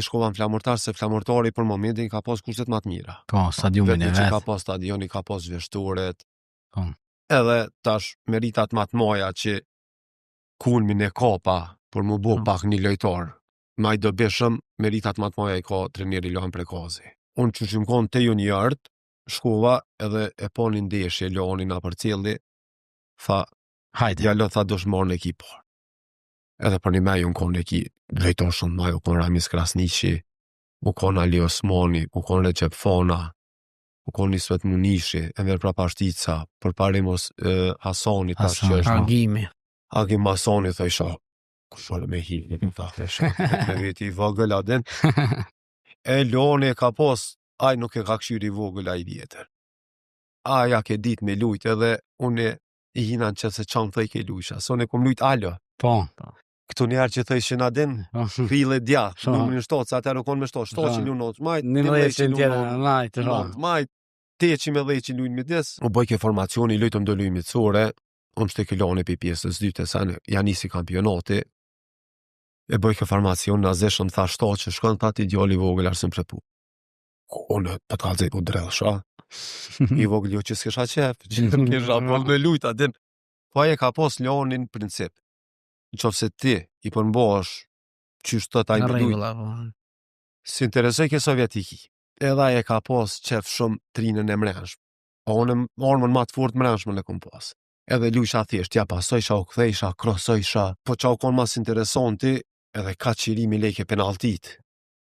shkova në Flamurtar, se Flamurtari për momentin ka pas kushtet më të mira. Po, stadiumin e Vetëm që vet. ka pas stadioni, ka pas zhveshturet. Po. Edhe tash meritat më të mëdha që kulmin e ka pa për mu bo pak një lojtar. Ma i dobishëm meritat më të mëdha i ka trajneri Lani Prekazi. Unë që më konë te juniort, shkova edhe e po një ndeshje Lani na përcjelli, tha, Hajde. ja tha do shmarë në ekipar. Edhe për një me ju në konë ekip lojtar shumë ma, u konë Ramis Krasniqi, u konë Ali Osmani, u konë Recep Fona, u konë Ismet Munishi, Enver Prapashtica, për parimos Hasani, tash që është Agim Masoni, thë isha, kushole me hi, me veti i vogël adin. E Lani e ka pos, aj nuk e ka këshyri vogël aj vjetër. Aja ke dit me lujt, edhe unë i hinan që se qanë thëj ke lujsha, so ne kom lujt alo. Po. Këtu njerë që thëj shën adin, file dja, numërin 7, sa atër u konë me 7, 700 një notë, majt, 1100 tjetër, majt, 810 lujnë me des. U bëjke formacioni, lujtëm do lujnë mitësore, unë shte Lani për pjesës dyte, sa në janë nisi kampionati, e bëjke formacion në azeshëm tha 7 që shkën të ati djali vogël arsën prepu. Unë të kalzej u drellësha, i vogël jo që s'kesha qef, që të kisha pol me lujt adin. Po e ka pos Lanin princip. Në qofë se ti i përmbosh qysh të taj me lujt, si interesoj ke Sovjetiki. Edhe e ka pos qef shumë trinën e mrenshmë. A unë armën ma të fort mrenshmë në kom pas. Edhe lujsha thjesht, ja pasojsha, u kthejsha, krosojsha, po qa u konë mas interesanti, edhe ka qirimi lejke penaltit.